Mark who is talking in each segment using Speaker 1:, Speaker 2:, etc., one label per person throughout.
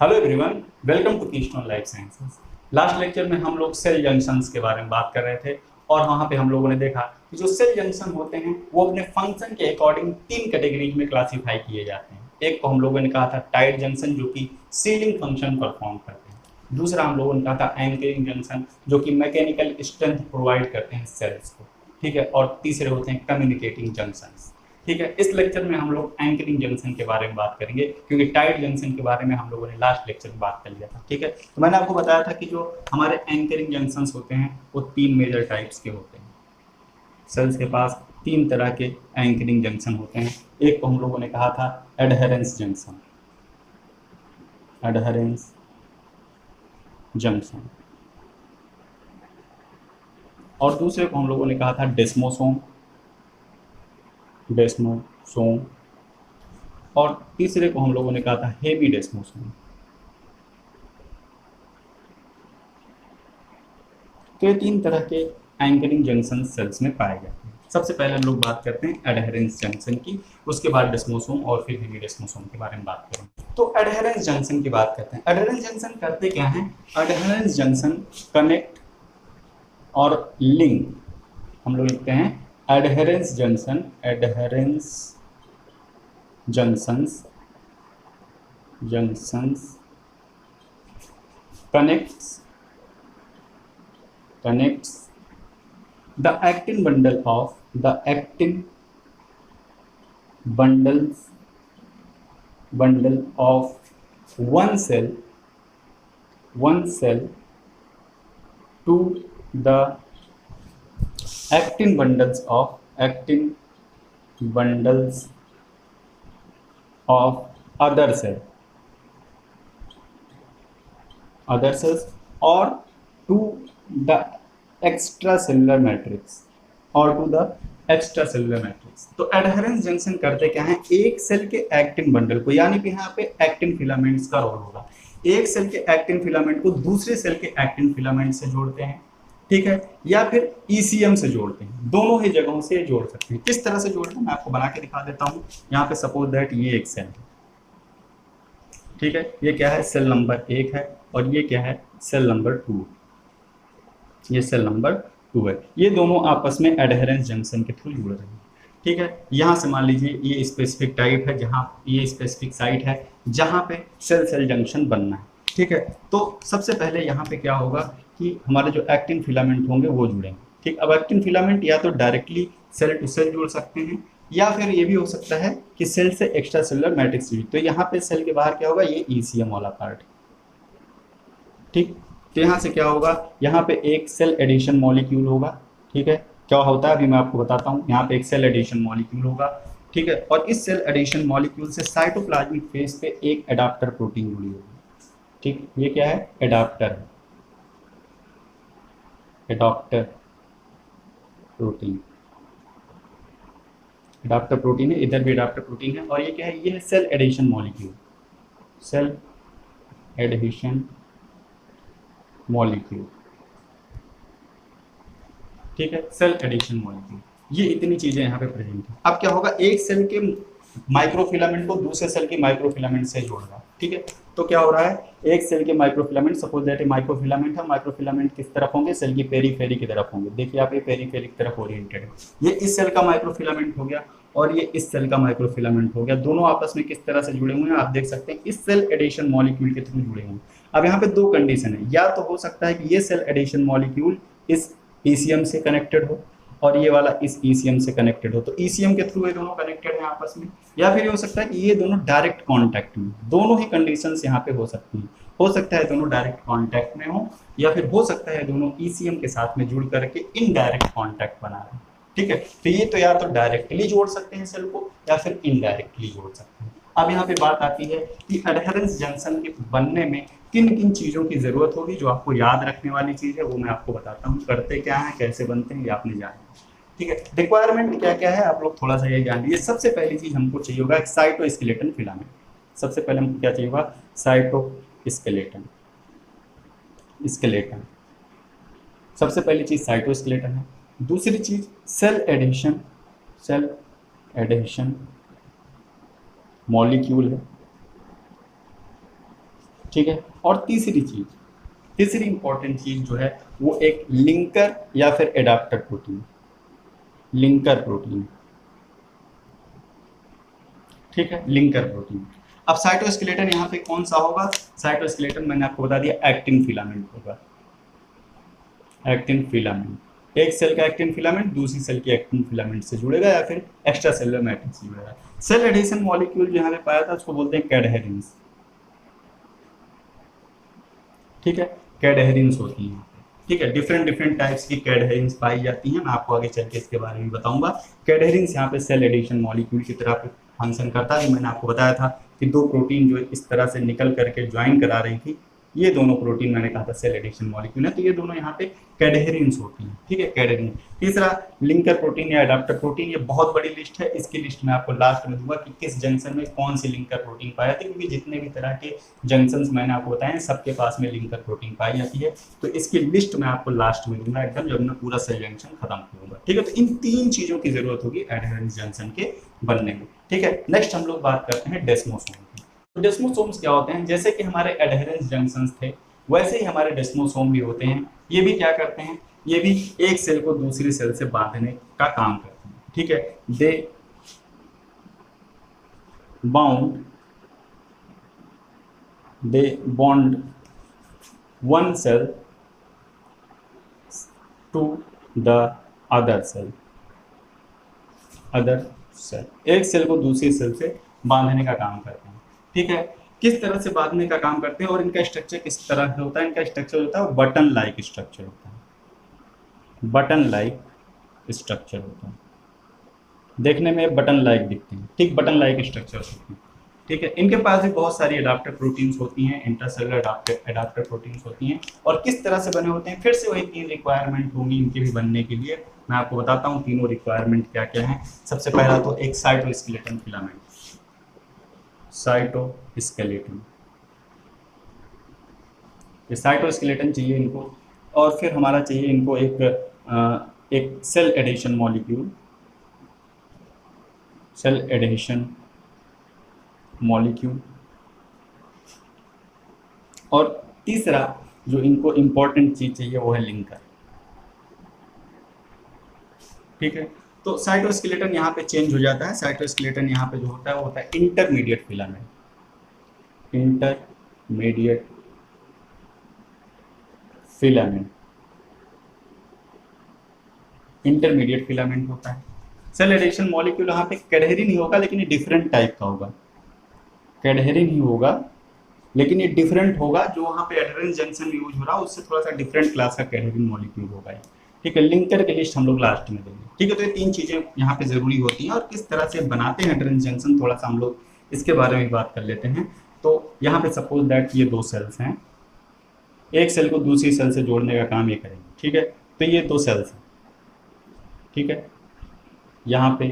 Speaker 1: Hello everyone, welcome to Keystone life sciences. Last lecture में हम लोग सेल जंक्शंस के बारे में बात कर रहे थे और वहाँ पे हम लोगों ने देखा कि जो सेल जंक्शन होते हैं वो अपने फंक्शन के अकॉर्डिंग तीन कैटेगरीज में क्लासीफाई किए जाते हैं। एक को हम लोगों ने कहा था टाइट जंक्शन जो कि सीलिंग फंक्शन परफॉर्म करते हैं। दूसरा हम लोगों ने कहा था एंकरिंग जंक्शन जो कि मैकेनिकल स्ट्रेंथ प्रोवाइड करते हैं सेल्स को, ठीक है। और तीसरे होते हैं कम्युनिकेटिंग जंक्शंस, ठीक है। इस लेक्चर में हम लोग एंकरिंग जंक्शन के बारे में बात करेंगे क्योंकि टाइट जंक्शन के बारे में हम लोगों ने लास्ट लेक्चर में बात कर लिया था, ठीक है। तो मैंने आपको बताया था कि जो हमारे एंकरिंग जंक्शंस होते हैं वो तीन मेजर टाइप्स के होते हैं। सेल्स के पास तीन तरह के एंकरिंग जंक्शन होते हैं। एक को हम लोगों ने कहा था एडहेरेंस जंक्शन, एडहेरेंस जंक्शन, और दूसरे को हम लोगों ने कहा था डेस्मोसोम, डेस्मोसोम, और तीसरे को हम लोगों ने कहा था हेमी डेस्मोसोम। तो ये तीन तरह के एंकरिंग जंक्शन सेल्स में पाए जाते हैं। सबसे पहले हम लोग बात करते हैं एडहेरेंस जंक्शन की, उसके बाद डेस्मोसोम और फिर हेमी डेस्मोसोम के बारे में बात करेंगे। तो एडहेरेंस जंक्शन की बात करते हैं। एडहेरेंस जंक्शन करते क्या है? एडहेरेंस जंक्शन कनेक्ट और लिंक, हम लोग लिखते हैं adherence junction, adherence junctions, junctions connects the actin bundle of the actin bundle of one cell to the actin bundles of other cells or to the extracellular matrix तो adherence junction करते क्या है? एक cell के actin bundle को, यानी कि यहाँ पे एक्टिन फिलामेंट्स का रोल होगा। एक सेल के एक्टिन फिलामेंट को दूसरे सेल के एक्टिन फिलामेंट से जोड़ते हैं, ठीक है, या फिर ईसीएम से जोड़ते हैं। दोनों ही जगहों से जोड़ सकते हैं। किस तरह से जोड़ते हैं मैं आपको बना के दिखा देता हूँ। यहाँ पे सपोज दैट ये एक सेल है, ठीक है, ये क्या है? सेल नंबर 1 है, और ये क्या है? सेल नंबर 2, ये सेल नंबर 2 है। ये दोनों आपस में एडहेरेंस जंक्शन के थ्रू जुड़ रहे हैं, ठीक है। यहाँ से मान लीजिए ये स्पेसिफिक टाइप है, जहाँ ये स्पेसिफिक साइट है जहाँ पे सेल सेल जंक्शन बनना है, ठीक है। तो सबसे पहले यहाँ पे क्या होगा कि हमारे जो एक्टिन फिलामेंट होंगे वो जुड़ेंगे, ठीक। अब एक्टिन फिलामेंट या तो डायरेक्टली सेल टू सेल जुड़ सकते हैं, या फिर ये भी हो सकता है कि सेल से एक्स्ट्रा सेलुलर मैट्रिक्स जुड़ी। तो यहाँ पे सेल के बाहर क्या होगा? ये ईसीएम वाला पार्ट, ठीक। तो यहाँ से क्या होगा? यहाँ पे एक सेल एडिशन मॉलिक्यूल होगा, ठीक है। क्या होता है अभी मैं आपको बताता हूँ। यहाँ पे एक सेल एडिशन मॉलिक्यूल होगा, ठीक है, और इस सेल एडिशन मॉलिक्यूल से साइटोप्लाज्मिक फेज पे एक एडाप्टर प्रोटीन जुड़ी होगी, ठीक। ये क्या है? Adapter, adapter protein, adapter protein है, इधर भी एडाप्टर प्रोटीन है। और ये क्या है? ये है cell adhesion molecule, cell adhesion molecule, ठीक है, सेल एडिशन मॉलिक्यूल। ये इतनी चीजें यहाँ पे प्रेजेंट है। अब क्या होगा? एक सेल के माइक्रोफिलामेंट को दूसरे सेल के माइक्रोफिलामेंट से जोड़ना, ठीक है। तो क्या हो रहा है? एक सेल के माइक्रोफिलामेंट, सपोज दैट माइक्रोफिलामेंट है, माइक्रोफिलामेंट किस तरफ होंगे? सेल की पेरीफेरी की तरफ होंगे। देखिए आप, ये पेरीफेरी की तरफ ओरिएंटेड है। ये इस सेल का माइक्रोफिलामेंट हो गया और ये इस सेल का माइक्रोफिलामेंट हो गया। दोनों आपस में किस तरह से जुड़े हुए हैं आप देख सकते हैं, इस सेल एडिशन मॉलिक्यूल के थ्रू जुड़े हुए हैं। अब यहाँ पे दो कंडीशन है, या तो हो सकता है कि ये सेल एडिशन मॉलिक्यूल इस ईसीएम से कनेक्टेड हो और ये वाला इस ईसीएम से कनेक्टेड हो, तो ईसीएम के थ्रू ये दोनों कनेक्टेड हैं आपस में। या फिर ये हो सकता है कि ये दोनों डायरेक्ट कांटेक्ट में, दोनों ही कंडीशंस यहाँ पे हो सकती हैं। हो सकता है दोनों डायरेक्ट कांटेक्ट में हो, या फिर हो सकता है दोनों ईसीएम के साथ में जुड़ करके इनडायरेक्ट कांटेक्ट बना रहे हैं, ठीक है। तो ये तो या तो डायरेक्टली जोड़ सकते हैं सेल को, या फिर इनडायरेक्टली जोड़ सकते हैं। अब यहाँ पे बात आती है कि एडहेरेंस जंक्शन के बनने में किन किन चीज़ों की ज़रूरत होगी। जो आपको याद रखने वाली चीज़ है वो मैं आपको बताता हूँ। करते क्या है, कैसे बनते हैं, ये आपने जाना है, ठीक है। रिक्वायरमेंट क्या क्या है आप लोग थोड़ा सा ये जान लीजिए। सबसे पहली चीज़ हमको चाहिए होगा साइटोस्केलेटन फिलामेंट। सबसे पहले हमको क्या चाहिए होगा? Cytoskeleton, skeleton. सबसे पहली चीज़ साइटोस्केलेटन है। दूसरी चीज़ cell adhesion, cell adhesion molecule है। ठीक है। और तीसरी इंपॉर्टेंट चीज जो है वो एक लिंकर या फिर एडाप्टर प्रोटीन, लिंकर प्रोटीन, ठीक है, लिंकर प्रोटीन। अब साइटोस्केलेटन यहाँ पे कौन सा होगा? साइटोस्केलेटन मैंने आपको बता दिया एक्टिन फिलामेंट होगा, एक्टिन फिलामेंट। एक सेल का एक्टिन फिलामेंट दूसरी सेल की एक्टिन फिलामेंट से जुड़ेगा या फिर एक्स्ट्रा सेलुलर मैट्रिक्स से जुड़ेगा। सेल एडिशन मॉलिक्यूल जो यहाँ पे पाया था उसको बोलते हैं कैडहेरिंस, ठीक है, कैडहेरिंस होती हैं, ठीक है। डिफरेंट टाइप्स की कैडहेरिंस पाई जाती हैं, मैं आपको आगे चल के इसके बारे में बताऊंगा। कैडहेरिंस यहाँ पे सेल एडिशन मॉलिक्यूल की तरह फंक्शन करता है। मैंने आपको बताया था कि दो प्रोटीन जो इस तरह से निकल करके ज्वाइन करा रही थी, ये दोनों प्रोटीन मैंने कहा था सेल एडिशन मॉलिक्यूल है, तो ये दोनों यहाँ पे कैडहेरिंस होती हैं, ठीक है, कैडहेरिन। तीसरा लिंकर प्रोटीन या एडाप्टर प्रोटीन, ये बहुत बड़ी लिस्ट है, इसकी लिस्ट मैं आपको लास्ट में दूंगा कि किस जंक्शन में कौन सी लिंकर प्रोटीन पाया था, क्योंकि जितने भी तरह के जंक्शंस मैंने आपको बताए सबके पास में लिंकर प्रोटीन पाई जाती है, तो इसकी लिस्ट मैं आपको लास्ट में दूंगा एकदम जब मैं पूरा सेल जंक्शन खत्म करूंगा, ठीक है। तो इन तीन चीजों की जरूरत होगी एडहेरेंस जंक्शन के बनने में, ठीक है। नेक्स्ट हम लोग बात करते हैं डेस्मोसोम की। तो डेस्मोसोम्स क्या होते हैं? जैसे कि हमारे एडहेरेंस जंक्शंस थे वैसे ही हमारे डेस्मोसोम भी होते हैं। ये भी क्या करते हैं? ये भी एक सेल को दूसरी सेल से बांधने का काम करते हैं, ठीक है। They bond one cell to the other cell, एक सेल को दूसरी सेल से बांधने का काम करते हैं, ठीक है। किस तरह से बांधने का काम करते हैं और इनका स्ट्रक्चर किस तरह से होता है? इनका स्ट्रक्चर होता है बटन लाइक स्ट्रक्चर होता है, बटन लाइक स्ट्रक्चर होता है, देखने में बटन लाइक दिखते हैं, ठीक, बटन लाइक स्ट्रक्चर होती है, ठीक है। इनके पास भी बहुत सारी एडाप्टर प्रोटीन्स होती हैं, इंटरसेलुलर एडाप्टर प्रोटीन्स होती हैं। और किस तरह से बने होते हैं? फिर से वही तीन रिक्वायरमेंट होंगी इनके भी बनने के लिए। मैं आपको बताता हूँ तीनों रिक्वायरमेंट क्या क्या है। सबसे पहला तो एक साइटोस्केलेटन फिलामेंट, साइटोस्केलेटन, ये साइटोस्केलेटन चाहिए इनको। और फिर हमारा चाहिए इनको एक cell adhesion molecule, cell adhesion molecule. और तीसरा जो इनको इंपॉर्टेंट चीज चाहिए वो है लिंकर, ठीक है। तो साइटोस्केलेटन यहाँ पे चेंज हो जाता है। साइटोस्केलेटन यहाँ पे जो होता है वो होता है intermediate filament, intermediate filament, intermediate filament होता है। सेल एडिशन मॉलिक्यूल यहाँ पे कैडहेरिन ही होगा लेकिन ये डिफरेंट टाइप का होगा, कैडहेरिन ही होगा लेकिन ये डिफरेंट होगा। जो वहाँ पे एडहेरेंस जंक्शन यूज हो रहा है उससे थोड़ा सा डिफरेंट क्लास का कैडहेरिन मॉलिक्यूल होगा, ठीक है। लिंकर की लिस्ट हम लोग लास्ट में देंगे, ठीक है। तो ये तीन चीजें यहाँ पे जरूरी होती हैं। और किस तरह से बनाते हैं एडहेरेंस जंक्शन थोड़ा सा हम लोग इसके बारे में बात कर लेते हैं। तो यहाँ पे सपोज दैट ये दो सेल्स हैं, एक सेल को दूसरी सेल से जोड़ने का काम ये करेंगे, ठीक है। तो ये दो सेल्स हैं, ठीक है। यहाँ पे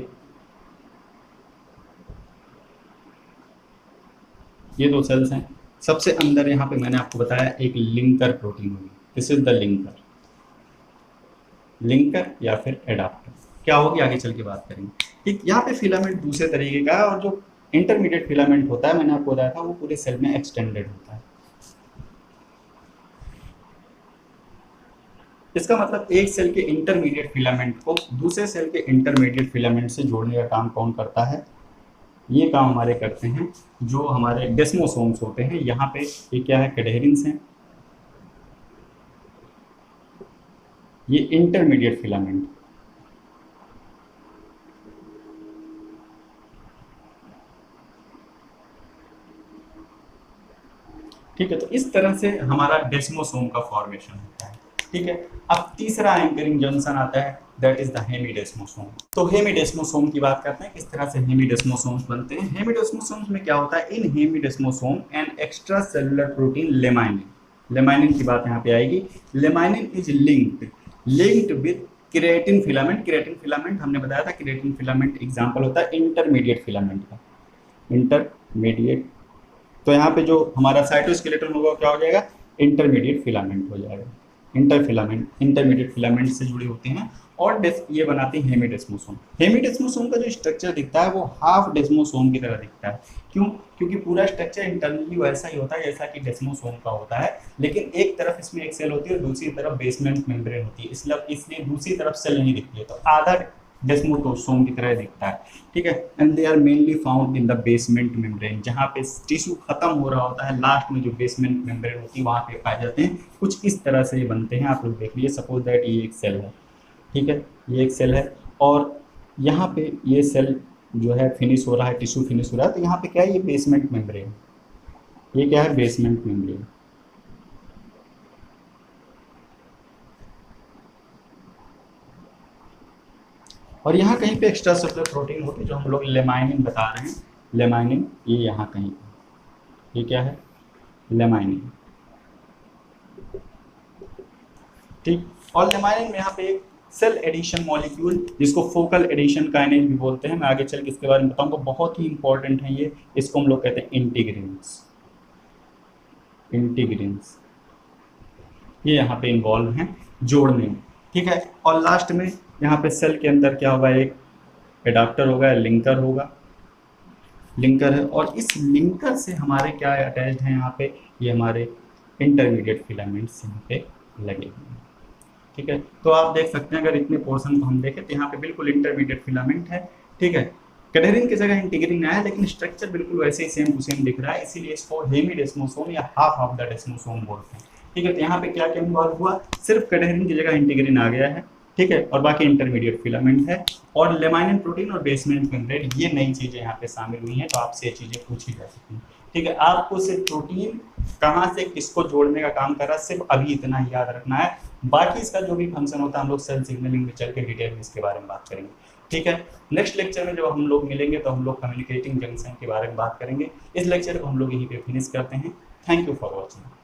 Speaker 1: ये दो सेल्स हैं। सबसे अंदर यहाँ पे मैंने आपको बताया एक लिंकर प्रोटीन होगी, this is the linker, linker या फिर एडाप्टर क्या होगी आगे चल के बात करेंगे, ठीक। यहाँ पे फिलामेंट दूसरे तरीके का है और जो इंटरमीडिएट फिलामेंट होता है मैंने आपको बताया था वो पूरे सेल में एक्सटेंडेड होता है। इसका मतलब एक सेल के इंटरमीडिएट फिलामेंट को दूसरे सेल के इंटरमीडिएट फिलामेंट से जोड़ने का काम कौन करता है? ये काम हमारे करते हैं जो हमारे डेस्मोसोम्स होते हैं। यहाँ पे ये क्या है? कैडहेरिन्स हैं, ये इंटरमीडिएट फिलामेंट, ठीक है। तो इस तरह से हमारा डेस्मोसोम का फॉर्मेशन होता है, ठीक है। अब तीसरा एंकरिंग जंक्शन आता है, दैट इज द हेमीडेस्मोसोम। तो हेमीडेस्मोसोम की बात करते हैं, किस तरह से हेमीडेस्मोसोम्स बनते हैं। हेमीडेस्मोसोम्स में क्या होता है? In hemidesmosome and extracellular protein laminin, laminin की बात यहाँ पे आएगी। Laminin is linked with keratin filament. Keratin filament हमने बताया था, केराटिन फिलामेंट एग्जांपल होता है इंटरमीडिएट फिलामेंट का, इंटरमीडिएट। तो यहाँ पे जो हमारा साइटोस्केलेटन होगा क्या हो जाएगा? इंटरमीडिएट फिलामेंट हो जाएगा, इंटरमीडिएट फिलामेंट से जुड़े होते हैं और ये बनाते हैं हेमीडेस्मोसोम। हेमीडेस्मोसोम का जो स्ट्रक्चर दिखता है वो हाफ डेस्मोसोम की तरह दिखता है। क्यों? क्योंकि पूरा स्ट्रक्चर इंटरनली वैसा ही होता है जैसा कि डेस्मोसोम का होता है, लेकिन एक तरफ इसमें एक सेल होती है और दूसरी तरफ बेसमेंट मेम्ब्रेन होती है, इसलिए दूसरी तरफ सेल नहीं दिखती है, तो आधा डेस्मोसोम की तरह दिखता है। ठीक है, and they are mainly found in the basement membrane, जहाँ पे टिश्यू खत्म हो रहा होता है, लास्ट में जो बेसमेंट मेम्ब्रेन होती है वहाँ पे पाए जाते हैं। कुछ इस तरह से ये बनते हैं, आप लोग देख लीजिए। सपोज दैट ये एक सेल है, ठीक है, ये एक सेल है और यहाँ पे ये सेल जो है फिनिश हो रहा है, टिश्यू फिनिश हो रहा है, तो यहाँ पे क्या है, ये बेसमेंट मेम्ब्रेन, ये क्या है, बेसमेंट मेम्ब्रेन। और यहाँ कहीं पे एक्स्ट्रा सेलुलर प्रोटीन होती है जो हम लोग लेमाइनिन बता रहे हैं, लेमाइनिन, ये यहाँ कहीं, ये क्या है, लेमाइनिन। ठीक, और लेमाइनिन में यहाँ पे एक सेल एडिशन मॉलिक्यूल जिसको फोकल एडिशन काइनेज भी बोलते हैं, मैं आगे चल के इसके बारे में बताऊंगा, बहुत ही इंपॉर्टेंट है ये, इसको हम लोग कहते हैं इंटीग्रिन्स। इंटीग्रिन्स ये यहाँ पे इन्वॉल्व हैं जोड़ने में। ठीक है, और लास्ट में यहाँ पे सेल के अंदर क्या होगा, एक एडाप्टर होगा, लिंकर होगा, लिंकर है, और इस लिंकर से हमारे क्या अटैच्ड है यहाँ पे, ये हमारे इंटरमीडिएट फिलामेंट्स यहाँ पे लगे हुए हैं। ठीक है, तो आप देख सकते हैं, अगर इतने पोर्शन को हम देखें तो यहाँ पे बिल्कुल इंटरमीडिएट फिलामेंट है। ठीक है, कैडहेरिन की जगह इंटीग्रिन आया, लेकिन स्ट्रक्चर बिल्कुल वैसे ही सेम टू सेम दिख रहा है, इसीलिए इसको हेमीडेस्मोसोम या हाफ ऑफ द डेस्मोसोम बोलते हैं। ठीक है, तो यहाँ पे क्या क्या इन्वॉल्व हुआ, सिर्फ कैडहेरिन की जगह इंटीग्रिन आ गया है। ठीक है, और बाकी इंटरमीडिएट फिलामेंट है, और लेमाइनिन प्रोटीन और बेसमेंट मेम्ब्रेन, ये नई चीजें यहाँ पे शामिल हुई हैं, तो आपसे ये चीजें पूछी जा सकती हैं। ठीक है, आपको सिर्फ प्रोटीन कहाँ से किसको जोड़ने का काम कर रहा है, सिर्फ अभी इतना ही याद रखना है। बाकी इसका जो भी फंक्शन होता है हम लोग सेल सिग्नलिंग में चल के डिटेल में इसके बारे में बात करेंगे। ठीक है, नेक्स्ट लेक्चर में जब हम लोग मिलेंगे तो हम लोग कम्युनिकेटिंग जंक्शन के बारे में बात करेंगे। इस लेक्चर को हम लोग यहीं पे फिनिश करते हैं। Thank you for watching.